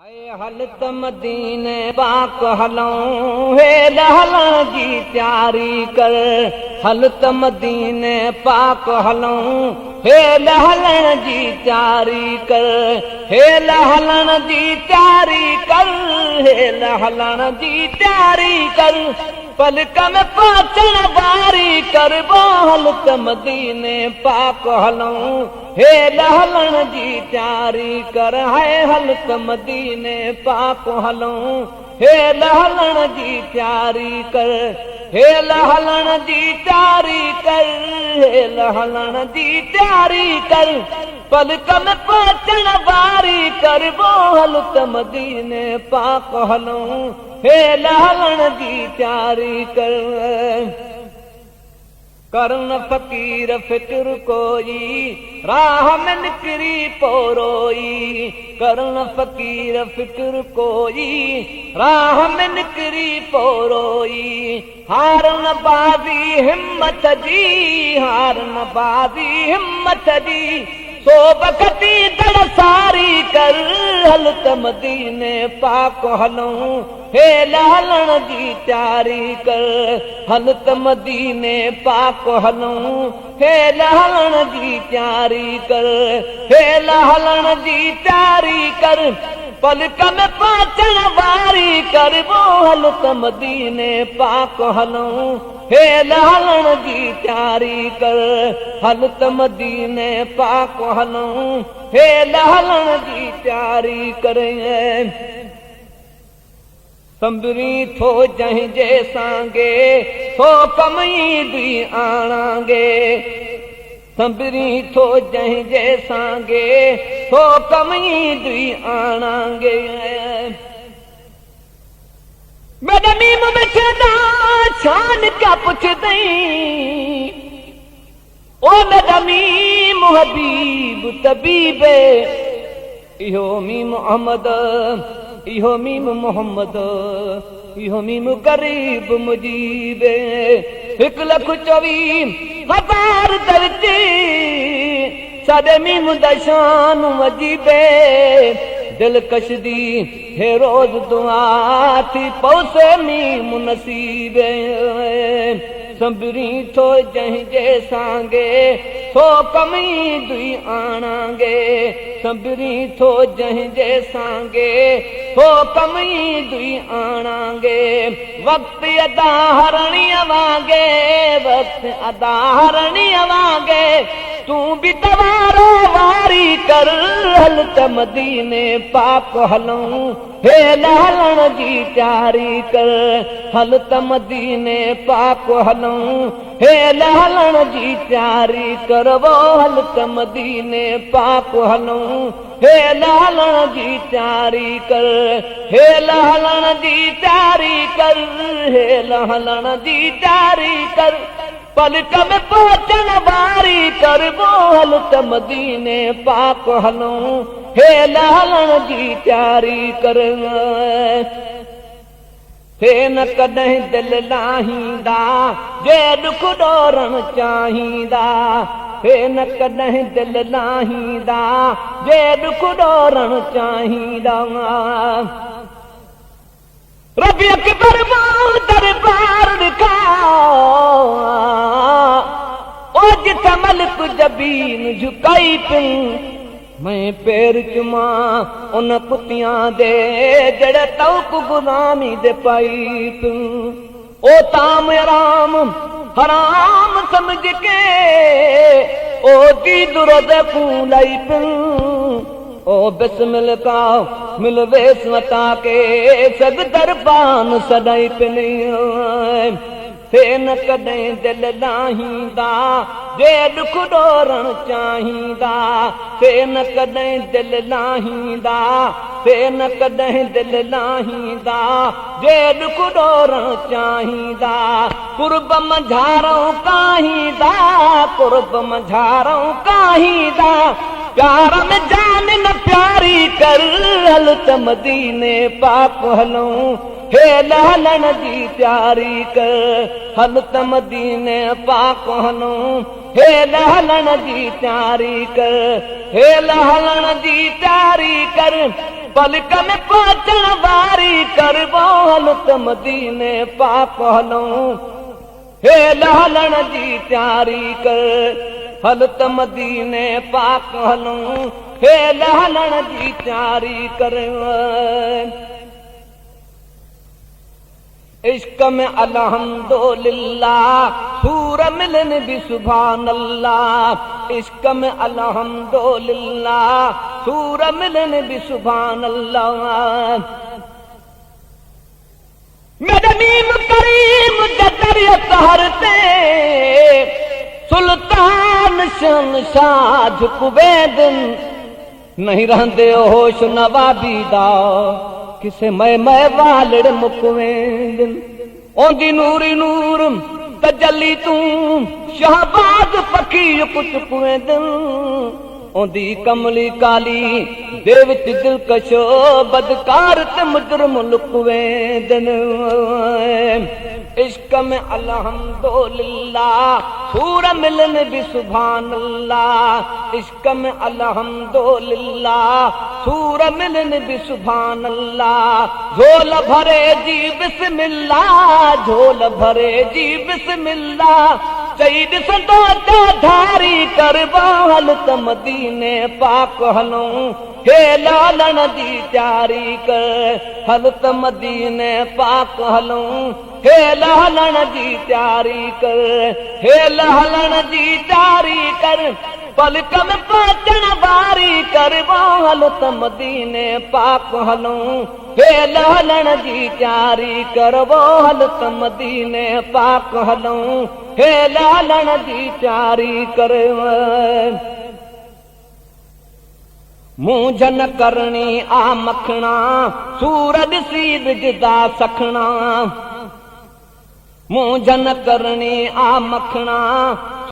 हलत मदीने पाक हलऊं हेल हलण जी तैयारी कर। हलत मदीने पाक हलऊं हेल हलण जी तैयारी कर। हेल हलण जी तैयारी कर। हेल हलण जी तैयारी कर। पलक में पहुंचण वारी करबो हलत मदीने पाक हलऊं हेल हलण जी तैयारी कर। है हलत मदीने पाक हलऊं हेल हलण जी तैयारी कर। हेल हलण जी तैयारी कर। हेल हलण जी तैयारी कर। पलक में पहुंचण वारी करबो हलत मदीने पाक हलऊं हेल हलण जी तैयारी कर। करन फकीर फिक्र कोई राह में निकरी पोरोई। करन फकीर फिक्र कोई राह में निकरी पोरोई। हारन बाजी हिम्मत जी। हारन बाजी हिम्मत जी। सो बखती दड़ सारी कर। हलत मदीने पाक हलऊं हेल हलण जी तैयारी कर। हलत मदीने पाक हलऊं हेल हलण जी तैयारी कर। हेल हलण जी तैयारी कर। पलक में पहुंचण वारी करबो हलत मदीने पाक हलऊं हेल हलण जी तैयारी कर। हलत मदीने पाक हलऊं हेल हलण जी तैयारी करें। संबरी थो जंहिंजे सांगे सो कमई दी आणांगे। संबरी थो जंहिंजे सांगे सो कमई दी आणांगे। मेरे मीम में चदा शान क्या पुछदई। ओ मेरा मीम हबीब तबीबे। इहो मीम अहमद इहो मीम मोहम्मद इहो मीम करीब मुजीब। 1,24,000 दर्जे साडे मीम दशान वजीबे। दिलकश दी हे रोज दुआ थी पौसे मीम नसीबे। संबरी थो जंहिंजे सांगे सो कमी दुई आणांगे। संबरी थो जंहिंजे सांगे सो कमी दुई आणांगे। वक्त अदा हरणी वांगे। वक्त अदा हरणी वांगे। तू भी तवारो वारी कर। हलत मदीने पाक हलऊं हेल हलण जी तैयारी कर। हलत मदीने पाक हलऊं हेल हलण जी तैयारी कर। वो हलत मदीने पाक हलऊं हेल हलण जी तैयारी कर। हेल हलण जी तैयारी कर। हेल हलण जी तैयारी कर। पलक में पहुंचण वारी करबो हलत मदीने पाक हलऊं हेल हलण जी तैयारी कर। थे न कॾहिं दिल लाहींदा जे दुख ॾोरण चाहींदा। थे न कॾहिं दिल लाहींदा जे दुख ॾोरण चाहींदा। रब अकबर वो दरबार दिखाओ। ओ जित मलिक जबीन झुकाई पिन। मैं पैर चुमा उन कुतियां दे जड़े तौक गुलामी दे पाई पिन। ओ ताम राम हराम समझ के ओ दी दुरद फूलाई पिन। ओ बिस्मिल का मिलवेस मता के सग दरबान सदाई पिन। थे न कॾहिं दिल लाहींदा जे दुख ॾोरण चाहींदा। थे न कॾहिं दिल लाहींदा। थे न कॾहिं दिल लाहींदा जे दुख ॾोरण चाहींदा। कुर्ब मंझारूं काहींदा। कुर्ब मंझारूं काहींदा। प्यार में जान न प्यारी कर। हलत मदीने पाक हलऊं हेल हलण जी तैयारी कर। हलत मदीने पाक हलऊं हेल हलण जी तैयारी कर। हेल हलण जी तैयारी कर। पलक में पहुंचण वारी करबो हलत मदीने पाक हलूं हे लहलण जी तैयारी कर हलत मदीने पाक हलूं हे लहलण जी तैयारी कर इश्क में अल्हम्दुलिल्लाह सूर मिलन भी सुभान अल्लाह इश्क में अल्हम्दुलिल्लाह सूर मिलन भी सुभान अल्लाह मेरे मीम करीम दरिया कहरते सुल्तान शहंशाह झुकवे दिन नहीं रहंदे होश नवाबी दा किसे मैं वालड़ मुकवेंदन ओंदी नूरी नूर तजल्ली तू शहबाज पखी चुकवेंदन ओंदी कमली काली दे विच दिलकशो बदकार ते मुजरम लुकवेंदन इश्क में अल्हम्दुलिल्लाह सूर मिलन भी सुभान अल्लाह इश्क में अल्हम्दुलिल्लाह सूर मिलन भी सुभान अल्लाह झोल भरे जी बिस्मिल्लाह झोल भरे जी बिस्मिल्लाह चई ॾिसंदो त धारी करबो हलत मदीने पाक हलूं हे लालण जी तैयारी कर हलत मदीने पाक हलूं हे लालण जी तैयारी कर हे लालण जी तैयारी कर पलक में पहुंचण वारी करबो हलत मदीने पाक हलूं हे लालण जी तैयारी करबो हलत मदीने पाक हलूं हे लालण जी तैयारी कर मुंह जन करनी आ मखना सूर ॾिसी विझदा सखना मुंह जन करनी आ मखना